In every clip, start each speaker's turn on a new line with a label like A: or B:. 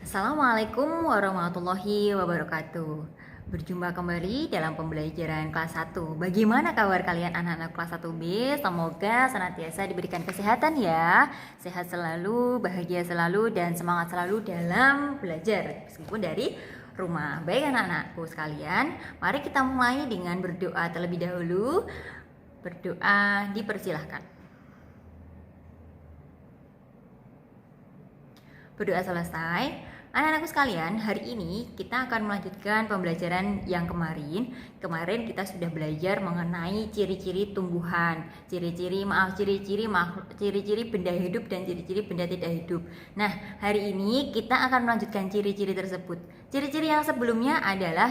A: Assalamualaikum warahmatullahi wabarakatuh. Berjumpa kembali dalam pembelajaran kelas 1. Bagaimana kabar kalian anak-anak kelas 1B? Semoga senantiasa diberikan kesehatan ya. Sehat selalu, bahagia selalu, dan semangat selalu dalam belajar meskipun dari rumah. Baik anak-anakku sekalian, mari kita mulai dengan berdoa terlebih dahulu. Berdoa dipersilahkan. Berdoa selesai. Anak-anakku sekalian, hari ini kita akan melanjutkan pembelajaran yang kemarin. Kemarin kita sudah belajar mengenai ciri-ciri tumbuhan, ciri-ciri benda hidup dan ciri-ciri benda tidak hidup. Nah, hari ini kita akan melanjutkan ciri-ciri tersebut. Ciri-ciri yang sebelumnya adalah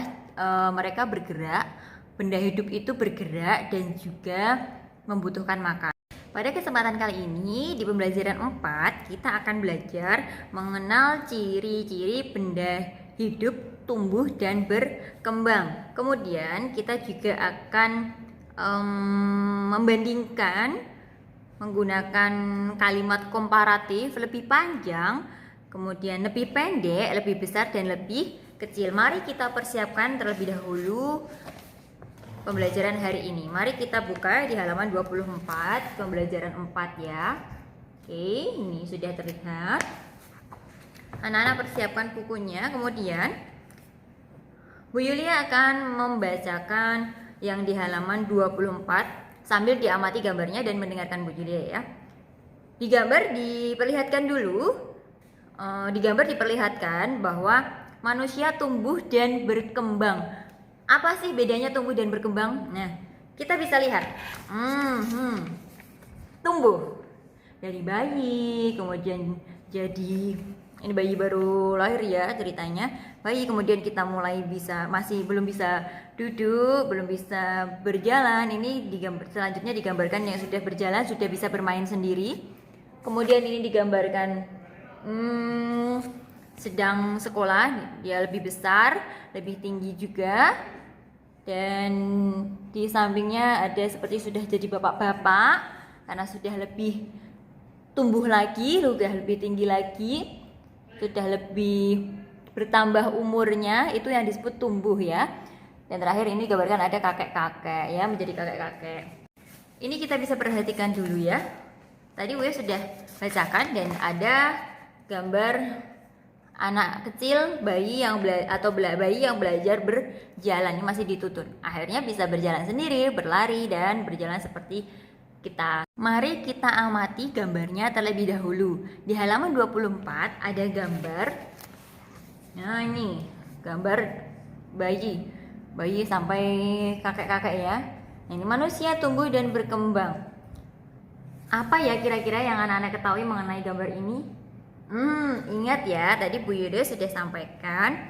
A: mereka bergerak, benda hidup itu bergerak dan juga membutuhkan makan. Pada kesempatan kali ini di pembelajaran 4 kita akan belajar mengenal ciri-ciri benda hidup tumbuh dan berkembang. Kemudian kita juga akan membandingkan menggunakan kalimat komparatif lebih panjang, kemudian lebih pendek, lebih besar dan lebih kecil. Mari kita persiapkan terlebih dahulu pembelajaran hari ini. Mari kita buka di halaman 24, pembelajaran 4 ya. Oke, ini sudah terlihat. Anak-anak persiapkan bukunya. Kemudian Bu Yulia akan membacakan yang di halaman 24 sambil diamati gambarnya dan mendengarkan Bu Yulia ya. Di gambar diperlihatkan dulu. Di gambar diperlihatkan bahwa manusia tumbuh dan berkembang. Apa sih bedanya tumbuh dan berkembang? Nah, kita bisa lihat. Tumbuh dari bayi, kemudian jadi ini bayi baru lahir ya ceritanya. Bayi kemudian kita mulai belum bisa duduk, belum bisa berjalan. Ini selanjutnya digambarkan yang sudah berjalan, sudah bisa bermain sendiri. Kemudian ini digambarkan sedang sekolah, dia lebih besar, lebih tinggi juga. Dan di sampingnya ada seperti sudah jadi bapak-bapak karena sudah lebih tumbuh lagi, sudah lebih tinggi lagi, sudah lebih bertambah umurnya, itu yang disebut tumbuh ya. Dan terakhir ini gambarkan ada kakek-kakek ya, menjadi kakek-kakek. Ini kita bisa perhatikan dulu ya. Tadi Uya sudah bacakan dan ada gambar anak kecil, bayi yang belajar berjalan. Ini masih dituntun. Akhirnya bisa berjalan sendiri, berlari dan berjalan seperti kita. Mari kita amati gambarnya terlebih dahulu. Di halaman 24 ada gambar. Nah, ini gambar bayi. Bayi sampai kakek-kakek ya. Ini manusia tumbuh dan berkembang. Apa ya kira-kira yang anak-anak ketahui mengenai gambar ini? Ingat ya, tadi Bu Yuda sudah sampaikan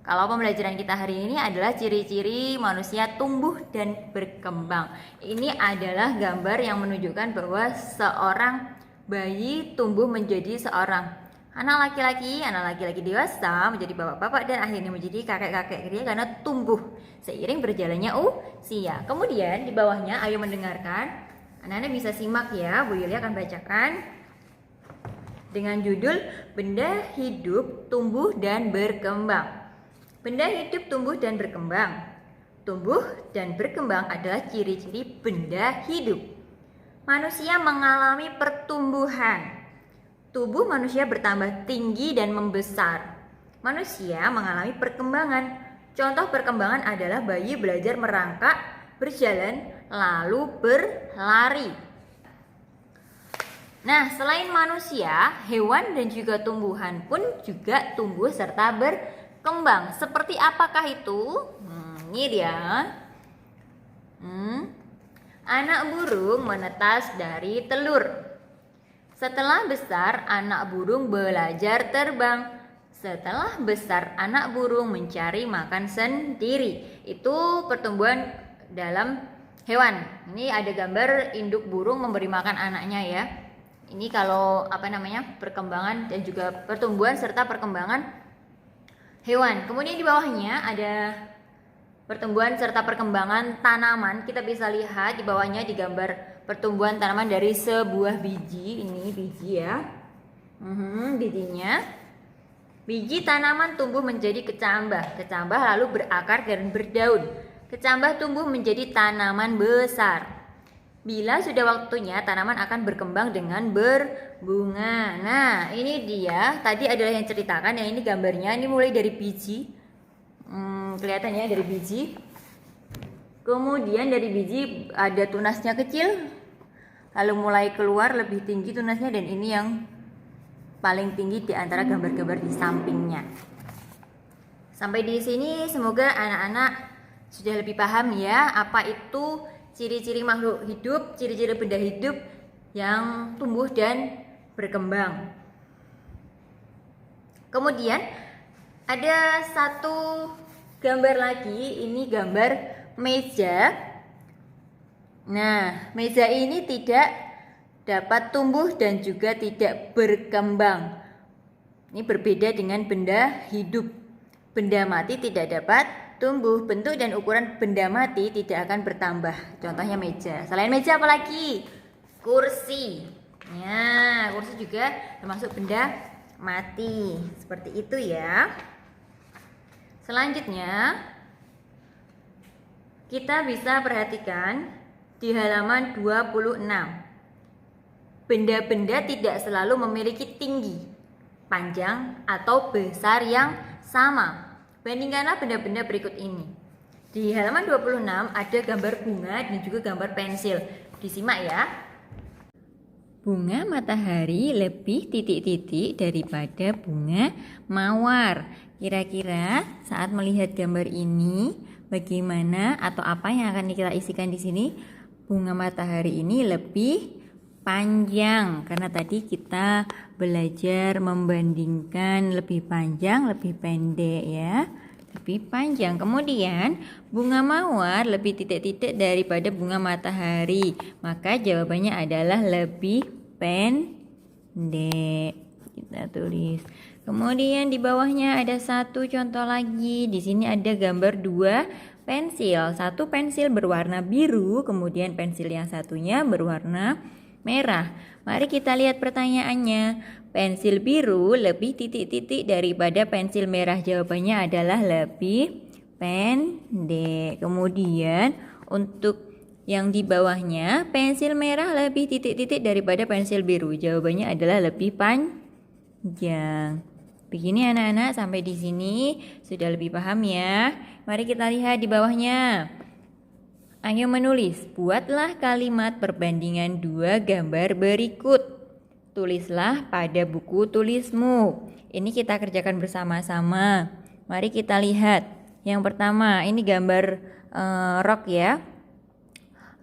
A: kalau pembelajaran kita hari ini adalah ciri-ciri manusia tumbuh dan berkembang. Ini adalah gambar yang menunjukkan bahwa seorang bayi tumbuh menjadi seorang anak laki-laki dewasa, menjadi bapak-bapak dan akhirnya menjadi kakek-kakek dia karena tumbuh seiring berjalannya usia. Kemudian di bawahnya ayo mendengarkan. Anak-anak bisa simak ya, Bu Yulia akan bacakan dengan judul Benda Hidup Tumbuh dan Berkembang. Benda hidup tumbuh dan berkembang. Tumbuh dan berkembang adalah ciri-ciri benda hidup. Manusia mengalami pertumbuhan. Tubuh manusia bertambah tinggi dan membesar. Manusia mengalami perkembangan. Contoh perkembangan adalah bayi belajar merangkak, berjalan, lalu berlari. Nah, selain manusia, hewan dan juga tumbuhan pun juga tumbuh serta berkembang. Seperti apakah itu? Ini dia. Anak burung menetas dari telur. Setelah besar, anak burung belajar terbang. Setelah besar, anak burung mencari makan sendiri. Itu pertumbuhan dalam hewan. Ini ada gambar induk burung memberi makan anaknya ya. Ini kalau perkembangan dan juga pertumbuhan serta perkembangan hewan. Kemudian di bawahnya ada pertumbuhan serta perkembangan tanaman. Kita bisa lihat di bawahnya digambar pertumbuhan tanaman dari sebuah biji. Ini biji ya. Bijinya. Biji tanaman tumbuh menjadi kecambah. Kecambah lalu berakar dan berdaun. Kecambah tumbuh menjadi tanaman besar. Bila sudah waktunya, tanaman akan berkembang dengan berbunga. Nah, ini dia. Tadi adalah yang ceritakan. Yang ini gambarnya. Ini mulai dari biji. Kelihatan ya dari biji. Kemudian dari biji ada tunasnya kecil. Lalu mulai keluar lebih tinggi tunasnya. Dan ini yang paling tinggi di antara gambar-gambar di sampingnya. Sampai di sini semoga anak-anak sudah lebih paham ya apa itu ciri-ciri makhluk hidup, ciri-ciri benda hidup yang tumbuh dan berkembang. Kemudian ada satu gambar lagi, ini gambar meja. Nah, meja ini tidak dapat tumbuh dan juga tidak berkembang. Ini berbeda dengan benda hidup. Benda mati tidak dapat tumbuh, bentuk dan ukuran benda mati tidak akan bertambah. Contohnya meja. Selain meja apa lagi? Kursi. Ya, kursi juga termasuk benda mati. Seperti itu ya. Selanjutnya kita bisa perhatikan di halaman 26. Benda-benda tidak selalu memiliki tinggi, panjang, atau besar yang sama. Bandingkanlah benda-benda berikut ini. Di halaman 26 ada gambar bunga dan juga gambar pensil. Disimak ya. Bunga matahari lebih titik-titik daripada bunga mawar. Kira-kira saat melihat gambar ini bagaimana atau apa yang akan kita isikan di sini? Bunga matahari ini lebih panjang karena tadi kita belajar membandingkan lebih panjang, lebih pendek ya. Lebih panjang. Kemudian bunga mawar lebih titik-titik daripada bunga matahari. Maka jawabannya adalah lebih pendek. Kita tulis. Kemudian di bawahnya ada satu contoh lagi. Di sini ada gambar dua pensil. Satu pensil berwarna biru, kemudian pensil yang satunya berwarna merah. Mari kita lihat pertanyaannya. Pensil biru lebih titik-titik daripada pensil merah. Jawabannya adalah lebih pendek. Kemudian untuk yang di bawahnya, pensil merah lebih titik-titik daripada pensil biru. Jawabannya adalah lebih panjang. Begini anak-anak, sampai di sini sudah lebih paham ya. Mari kita lihat di bawahnya. Ayo menulis, buatlah kalimat perbandingan dua gambar berikut. Tulislah pada buku tulismu. Ini kita kerjakan bersama-sama. Mari kita lihat. Yang pertama, ini gambar rok ya.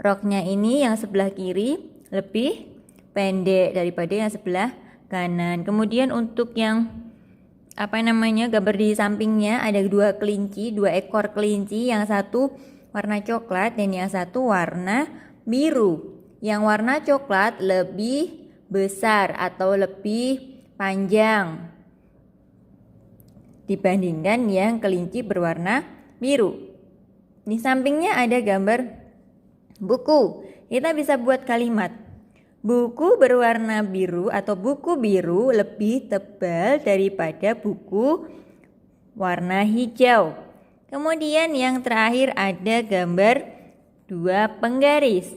A: Roknya ini yang sebelah kiri lebih pendek daripada yang sebelah kanan. Kemudian untuk yang gambar di sampingnya ada dua ekor kelinci, yang satu warna coklat dan yang satu warna biru. Yang warna coklat lebih besar atau lebih panjang dibandingkan yang kelinci berwarna biru. Di sampingnya ada gambar buku. Kita bisa buat kalimat. Buku berwarna biru atau buku biru lebih tebal daripada buku warna hijau. Kemudian yang terakhir ada gambar dua penggaris.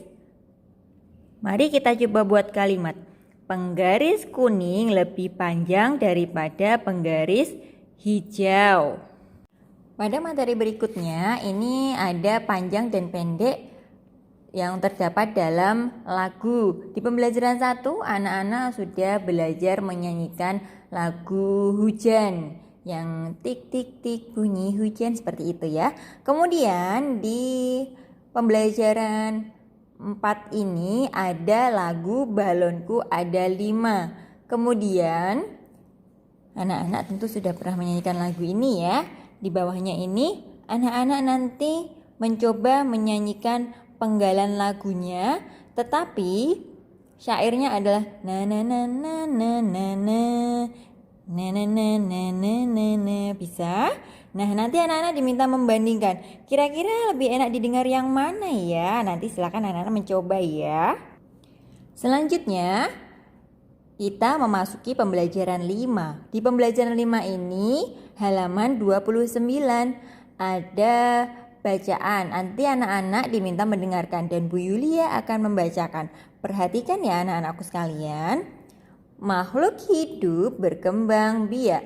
A: Mari kita coba buat kalimat. Penggaris kuning lebih panjang daripada penggaris hijau. Pada materi berikutnya ini ada panjang dan pendek yang terdapat dalam lagu. Di pembelajaran 1 anak-anak sudah belajar menyanyikan lagu hujan yang tik tik tik bunyi hujan seperti itu ya. Kemudian di pembelajaran 4 ini ada lagu balonku ada 5. Kemudian anak-anak tentu sudah pernah menyanyikan lagu ini ya. Di bawahnya ini anak-anak nanti mencoba menyanyikan penggalan lagunya, tetapi syairnya adalah na na na na na na na na na na na na na na. Bisa? Nah, nanti anak-anak diminta membandingkan. Kira-kira lebih enak didengar yang mana ya? Nanti silakan anak-anak mencoba ya. Selanjutnya, kita memasuki pembelajaran 5. Di pembelajaran 5 ini halaman 29 ada bacaan. Nanti anak-anak diminta mendengarkan dan Bu Yulia akan membacakan. Perhatikan ya anak-anakku sekalian. Makhluk hidup berkembang biak.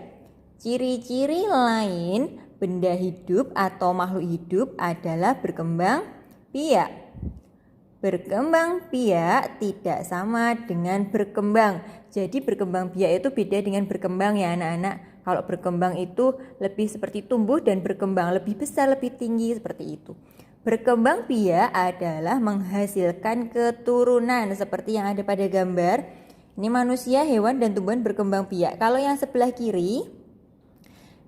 A: Ciri-ciri lain benda hidup atau makhluk hidup adalah berkembang biak. Berkembang biak tidak sama dengan berkembang. Jadi berkembang biak itu beda dengan berkembang ya anak-anak. Kalau berkembang itu lebih seperti tumbuh dan berkembang lebih besar, lebih tinggi seperti itu. Berkembang biak adalah menghasilkan keturunan seperti yang ada pada gambar. Ini manusia, hewan, dan tumbuhan berkembang biak. Kalau yang sebelah kiri,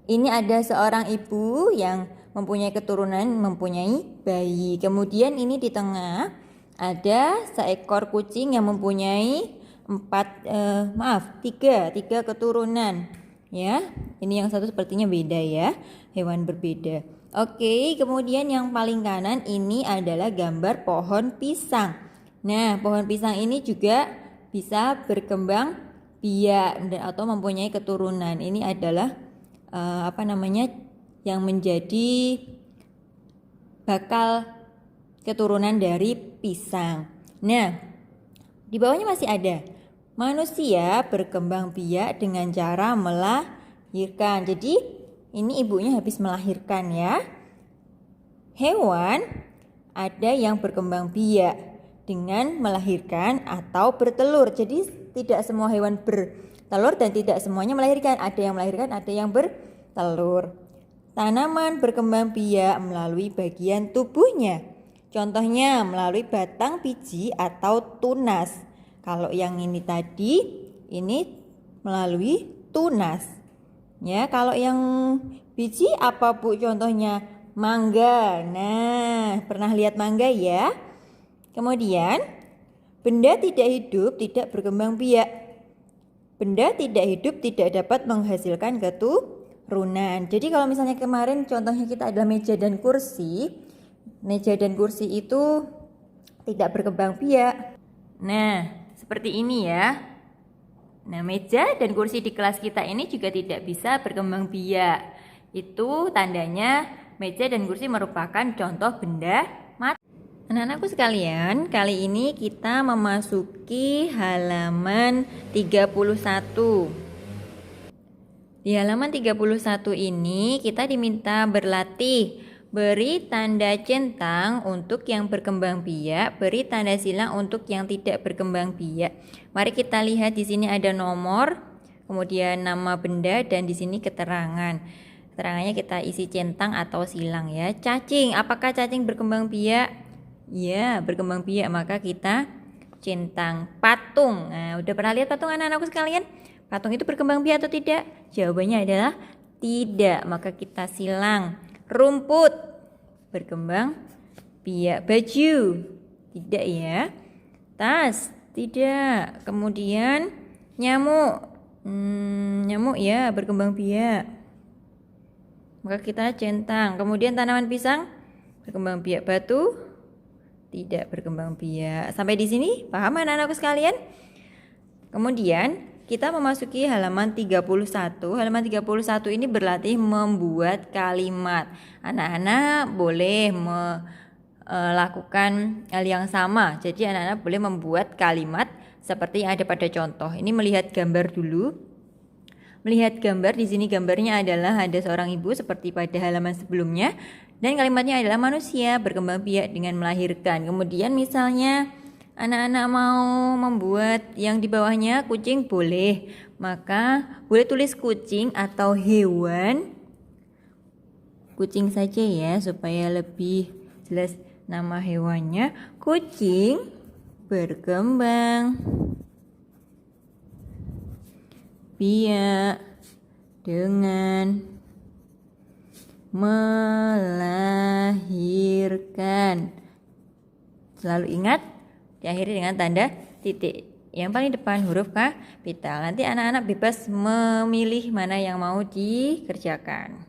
A: ini ada seorang ibu yang mempunyai keturunan, mempunyai bayi. Kemudian ini di tengah ada seekor kucing yang mempunyai tiga keturunan. Ya, ini yang satu sepertinya beda ya, hewan berbeda. Oke, kemudian yang paling kanan ini adalah gambar pohon pisang. Nah, pohon pisang ini juga bisa berkembang biak atau mempunyai keturunan. Ini adalah yang menjadi bakal keturunan dari pisang. Nah, di bawahnya masih ada manusia berkembang biak dengan cara melahirkan. Jadi ini ibunya habis melahirkan ya. Hewan ada yang berkembang biak dengan melahirkan atau bertelur. Jadi tidak semua hewan bertelur dan tidak semuanya melahirkan. Ada yang melahirkan, ada yang bertelur. Tanaman berkembang biak melalui bagian tubuhnya. Contohnya melalui batang, biji, atau tunas. Kalau yang ini tadi, ini melalui tunas. Ya, kalau yang biji apa Bu contohnya? Mangga. Nah, pernah lihat mangga ya? Kemudian, benda tidak hidup tidak berkembang biak. Benda tidak hidup tidak dapat menghasilkan keturunan. Jadi kalau misalnya kemarin contohnya kita adalah meja dan kursi. Meja dan kursi itu tidak berkembang biak. Nah, seperti ini ya. Nah, meja dan kursi di kelas kita ini juga tidak bisa berkembang biak. Itu tandanya meja dan kursi merupakan contoh benda mati. Anak-anakku sekalian, kali ini kita memasuki halaman 31. Di halaman 31 ini kita diminta berlatih. Beri tanda centang untuk yang berkembang biak, beri tanda silang untuk yang tidak berkembang biak. Mari kita lihat di sini ada nomor, kemudian nama benda dan di sini keterangan. Keterangannya kita isi centang atau silang ya. Cacing, apakah cacing berkembang biak? Ya, berkembang biak, maka kita centang. Patung. Nah, udah pernah lihat patung anak-anakku sekalian? Patung itu berkembang biak atau tidak? Jawabannya adalah tidak, maka kita silang. Rumput berkembang biak. Baju tidak ya. Tas tidak. Kemudian nyamuk nyamuk ya berkembang biak, maka kita centang. Kemudian tanaman pisang berkembang biak. Batu tidak berkembang biak. Sampai di sini paham anak-anakku sekalian? Kemudian kita memasuki halaman 31. Halaman 31 ini berlatih membuat kalimat. Anak-anak boleh melakukan hal yang sama. Jadi anak-anak boleh membuat kalimat seperti yang ada pada contoh. Ini melihat gambar dulu. Melihat gambar, di sini gambarnya adalah ada seorang ibu seperti pada halaman sebelumnya. Dan kalimatnya adalah manusia berkembang biak dengan melahirkan. Kemudian misalnya anak-anak mau membuat yang di bawahnya kucing boleh, maka boleh tulis kucing atau hewan. Kucing saja ya supaya lebih jelas nama hewannya. Kucing berkembang biak dengan melahirkan. Selalu ingat diakhiri dengan tanda titik. Yang paling depan huruf kapital. Nanti anak-anak bebas memilih mana yang mau dikerjakan.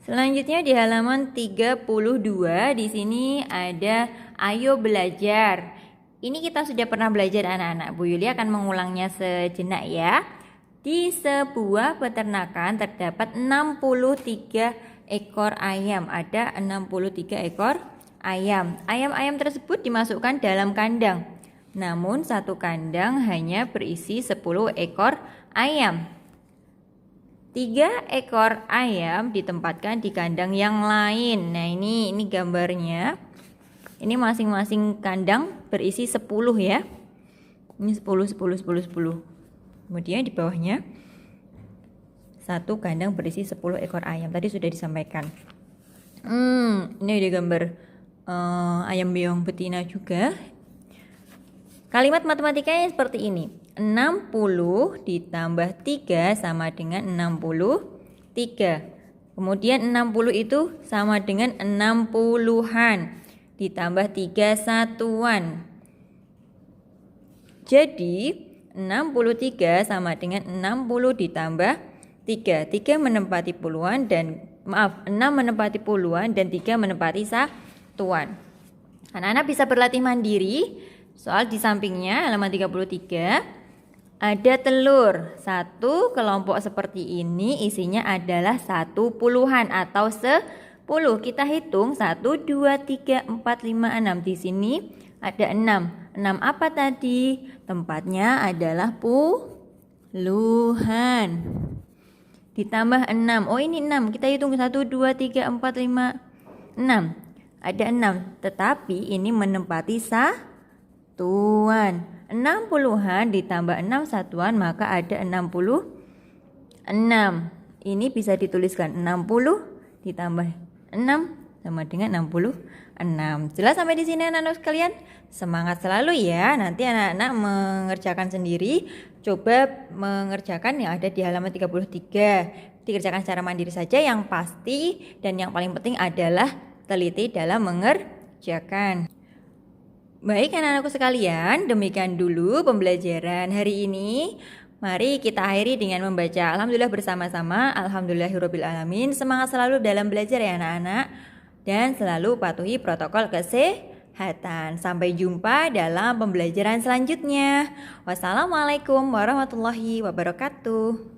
A: Selanjutnya di halaman 32 di sini ada ayo belajar. Ini kita sudah pernah belajar anak-anak. Bu Yuli akan mengulangnya sejenak ya. Di sebuah peternakan terdapat 63 ekor ayam. Ada 63 ekor ayam. Ayam-ayam tersebut dimasukkan dalam kandang. Namun satu kandang hanya berisi 10 ekor ayam. 3 ekor ayam ditempatkan di kandang yang lain. Nah, ini gambarnya. Ini masing-masing kandang berisi 10 ya. Ini 10. Kemudian di bawahnya satu kandang berisi 10 ekor ayam. Tadi sudah disampaikan. Ini ada gambar ayam beong betina juga. Kalimat matematikanya seperti ini. 60 ditambah 3 sama dengan 63. Kemudian 60 itu sama dengan 60-an. Ditambah 3 satuan. Jadi 63 sama dengan 60 ditambah 3. 3 menempati puluhan dan 6 menempati puluhan dan 3 menempati satuan. Anak-anak bisa berlatih mandiri. Soal di sampingnya halaman 33 ada telur. Satu kelompok seperti ini isinya adalah 1 puluhan atau 10. Kita hitung 1, 2, 3, 4, 5, 6. Di sini ada 6. 6 apa tadi? Tempatnya adalah puluhan. Ditambah 6. Oh, ini 6. Kita hitung 1, 2, 3, 4, 5, 6. Ada 6. Tetapi ini menempati satuan. 6 puluhan ditambah 6 satuan maka ada 66. Ini bisa dituliskan 60 ditambah 6 sama dengan 66. Jelas sampai di sini anak-anak sekalian? Semangat selalu ya. Nanti anak-anak mengerjakan sendiri. Coba mengerjakan yang ada di halaman 33. Dikerjakan secara mandiri saja, yang pasti dan yang paling penting adalah teliti dalam mengerjakan. Baik anak-anakku sekalian, demikian dulu pembelajaran hari ini. Mari kita akhiri dengan membaca Alhamdulillah bersama-sama. Alhamdulillahirrabbilalamin. Semangat selalu dalam belajar ya anak-anak. Dan selalu patuhi protokol kesehatan. Sampai jumpa dalam pembelajaran selanjutnya. Wassalamualaikum warahmatullahi wabarakatuh.